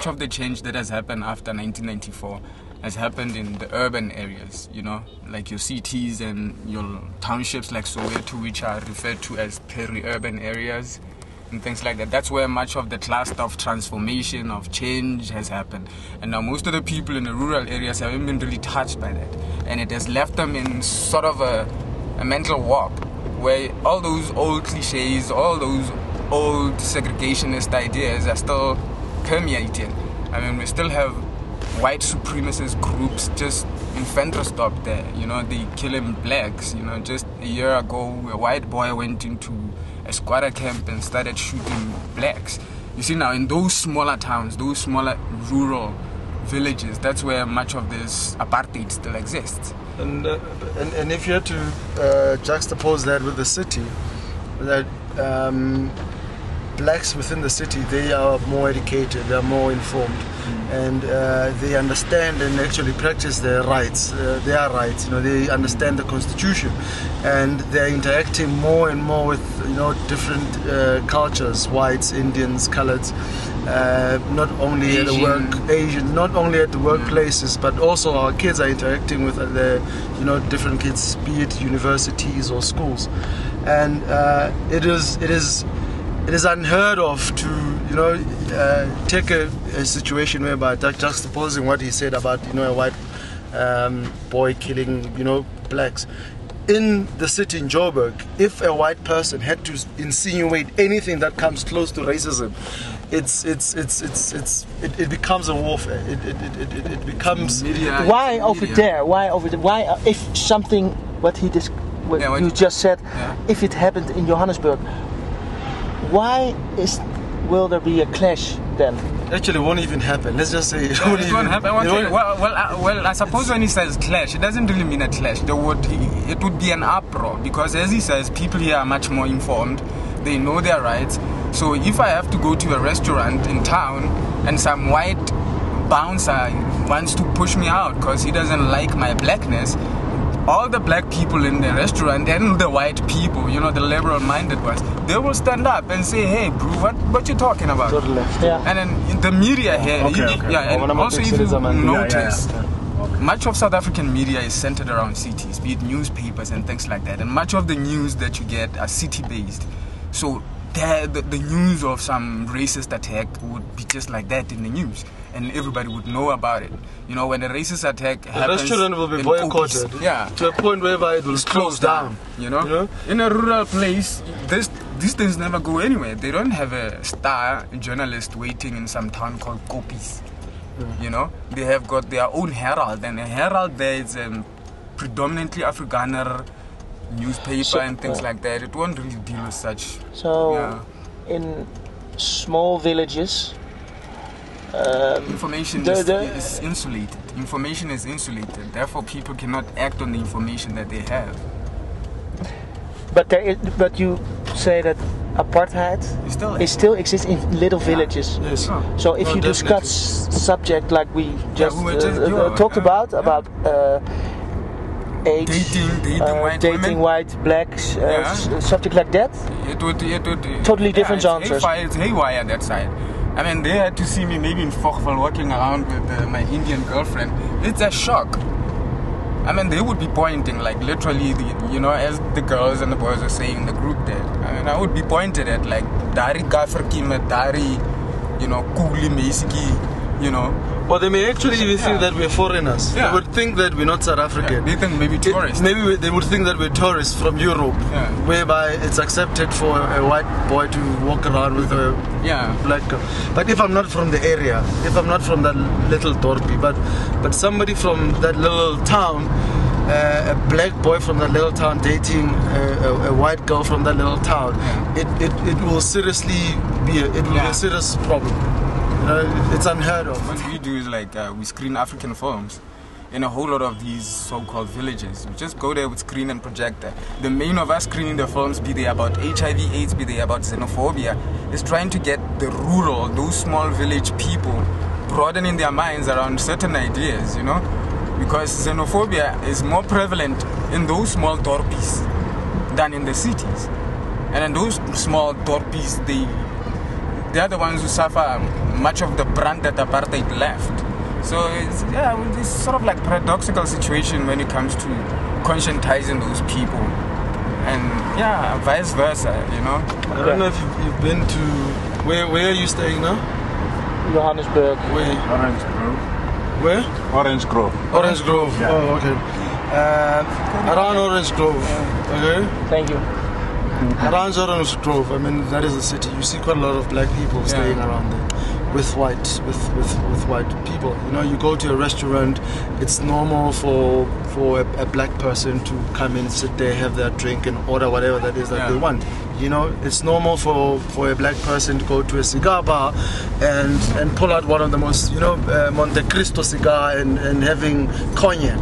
much of the change that has happened after 1994 has happened in the urban areas, you know, like your cities and your townships like Soweto, which are referred to as peri-urban areas and things like that. That's where much of the cluster of transformation, of change has happened. And now most of the people in the rural areas haven't been really touched by that. And it has left them in sort of a mental warp, where all those old cliches, all those old segregationist ideas are still permeating. I mean, we still have white supremacist groups just infanticide there, you know, they killing blacks. You know, just a year ago, a white boy went into a squatter camp and started shooting blacks. You see, now in those smaller towns, those smaller rural villages, that's where much of this apartheid still exists. And if you had to juxtapose that with the city, that blacks within the city, they are more educated, they are more informed, and they understand and actually practice their rights. You know, they understand the constitution, and they're interacting more and more with, you know, different cultures, whites, Indians, coloreds, not only at the work, Asian, not only at the workplaces, but also our kids are interacting with the, you know, different kids, be it universities or schools, and it is unheard of to, you know, take a situation whereby juxtaposing what he said about, you know, a white boy killing, you know, blacks. In the city in Joburg, if a white person had to insinuate anything that comes close to racism, it becomes a warfare. It becomes media. Why over there? Why if something what you just said, if it happened in Johannesburg, why will there be a clash then? Actually, it won't even happen. Let's just say it won't happen. Well, I suppose when he says clash, it doesn't really mean a clash. It would be an uproar, because, as he says, people here are much more informed. They know their rights. So if I have to go to a restaurant in town and some white bouncer wants to push me out because he doesn't like my blackness, all the black people in the restaurant and the white people, you know, the liberal-minded ones, they will stand up and say, "Hey, bro, what you talking about?" Totally. Yeah. And then the media here, and also if you notice, much of South African media is centered around cities, be it newspapers and things like that. And much of the news that you get are city-based. So the news of some racist attack would be just like that in the news, and everybody would know about it. You know, when a racist attack happens, the restaurant will be boycotted, to a point whereby it will close down. You know, in a rural place, these things never go anywhere. They don't have a star journalist waiting in some town called Kopis. You know, they have got their own Herald, and a Herald there is predominantly Afrikaner newspaper and things like that. It won't really deal with such. So, in small villages, information is insulated. Information is insulated. Therefore, people cannot act on the information that they have. But you say that apartheid still exists in little villages. Yes. So if you discuss subject like we just talked about age, dating white blacks, subject like that, it would totally different answers. It's haywire that side. I mean, they had to see me maybe in Fochval walking around with my Indian girlfriend. It's a shock. I mean, they would be pointing, like, literally, you know, as the girls and the boys are saying in the group there. I mean, I would be pointed at, like, Dari Gafarkime, Dari, you know, Kuli Meisiki, you know. Or they may actually even think that we're foreigners. They would think that we're not South African. They think maybe tourists. Maybe they would think that we're tourists from Europe, whereby it's accepted for a white boy to walk around with a black girl. But if I'm not from the area, if I'm not from that little dorpy, but somebody from that little town, a black boy from that little town dating a white girl from that little town, it will seriously be a serious problem. It's unheard of. What we do is like we screen African films in a whole lot of these so-called villages. We just go there with screen and projector. The main of us screening the films, be they about HIV/AIDS, be they about xenophobia, is trying to get the rural, those small village people broadening their minds around certain ideas, you know, because xenophobia is more prevalent in those small dorpies than in the cities. And in those small dorpies, they are the ones who suffer much of the brunt that apartheid left. So it's sort of like paradoxical situation when it comes to conscientizing those people, and vice versa, you know. I don't know if you've been to where are you staying now? Johannesburg. Where? Orange Grove. Where? Orange Grove. Orange Grove. Yeah. Oh, okay. Around Orange Grove. Okay. Thank you. Around Orange Grove. I mean, that is a city. You see quite a lot of black people staying around there. With white people, you know, you go to a restaurant, it's normal for a black person to come in, sit there, have their drink, and order whatever that is that they want. You know, it's normal for a black person to go to a cigar bar and pull out one of the most, you know, Monte Cristo cigar and having cognac.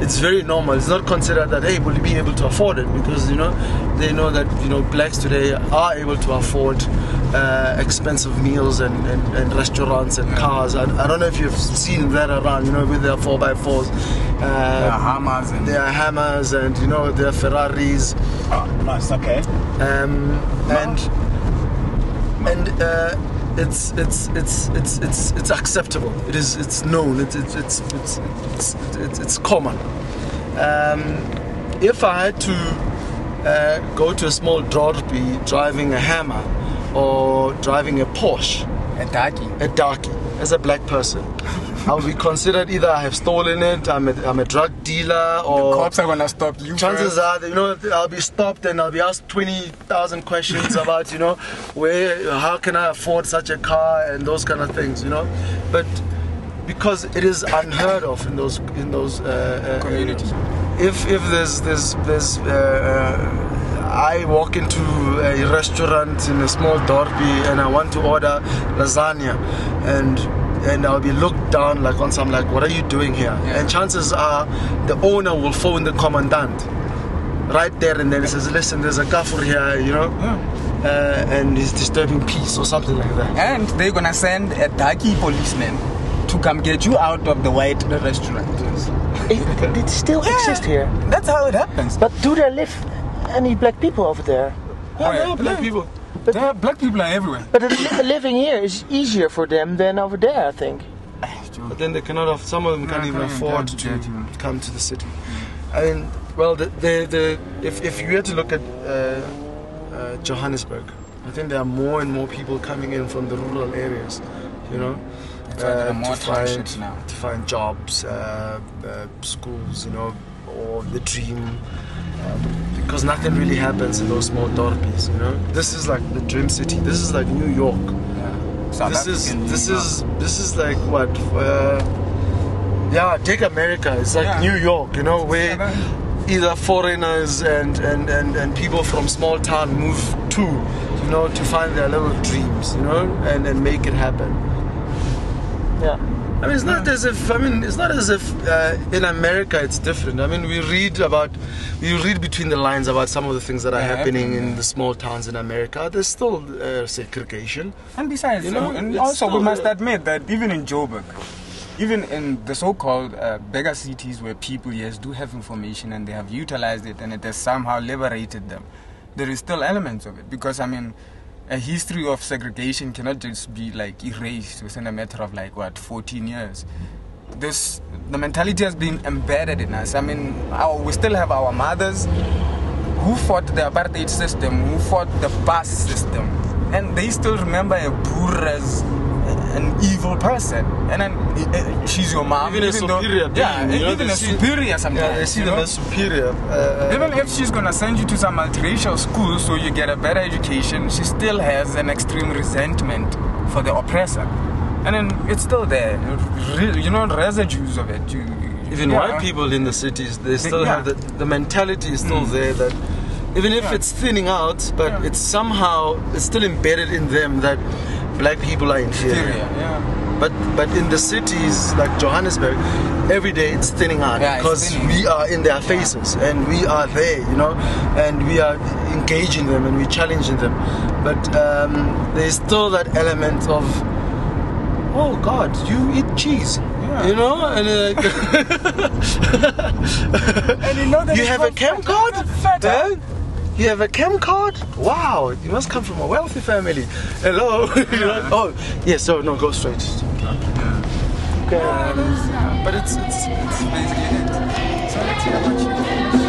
It's very normal. It's not considered that, hey, will you be able to afford it? Because, you know, they know that, you know, blacks today are able to afford expensive meals and restaurants and cars. I don't know if you've seen that around, you know, with their 4x4s. There are Hammers and, you know, their Ferraris. Oh, nice, okay. It's acceptable. It's known. It's common. If I had to go to a small Dorpy driving a Hammer or driving a Porsche, a darkie, as a black person, I will be considered either I have stolen it, I'm a drug dealer, or the cops are gonna stop you. Chances are, you know, I'll be stopped and I'll be asked 20,000 questions about, you know, how can I afford such a car and those kind of things, you know. But because it is unheard of in those communities. If there's I walk into a restaurant in a small Dorpy and I want to order lasagna, and I'll be looked down like on some, like, what are you doing here? And chances are the owner will phone the commandant right there and then. He says, listen, there's a gaffer here, you know, and he's disturbing peace or something like that. And they're gonna send a darkie policeman to come get you out of the white restaurant. It still exists here. That's how it happens. But do there live any black people over there? Yeah, there are black people. Black people are everywhere. But living here is easier for them than over there, I think. But then they cannot. Some of them can't even afford to come to the city. I mean, well, if you had to look at Johannesburg, I think there are more and more people coming in from the rural areas, you know, to find jobs, schools, you know, or the dream. Because nothing really happens in those small dorpies, you know. This is like the dream city. This is like New York. This is like what? Take America. It's like New York, you know, where either foreigners and people from small town move to, you know, to find their little dreams, you know, and make it happen. Yeah. I mean, it's not as if in America it's different. I mean, we read between the lines about some of the things that are happening in the small towns in America. There's still segregation. And besides, you know, and also we must admit that even in Joburg, even in the so-called bigger cities where people, do have information and they have utilized it and it has somehow liberated them, there is still elements of it. Because, I mean, a history of segregation cannot just be like erased within a matter of 14 years. The mentality has been embedded in us. I mean, we still have our mothers who fought the apartheid system, who fought the bus system, and they still remember a Boer as an evil person, and then she's your mom, even a superior being, even a superior sometimes. Yeah, they see them as superior. Even if she's gonna send you to some multiracial school so you get a better education, she still has an extreme resentment for the oppressor, and then it's still there, you know, residues of it. Even white people in the cities, they still have the mentality is still there, that even if it's thinning out, but it's still embedded in them that black people are inferior. But in the cities like Johannesburg, every day it's thinning out because we are in their faces and we are there, you know, and we are engaging them and we challenging them. But there's still that element of, oh God, you eat cheese. You know, and and you know that you have a camp card. You have a chem card? Wow, you must come from a wealthy family. Hello. Oh, yes. So no, go straight. Yeah. Okay. Yeah, but it's basically it. So let's hear about you.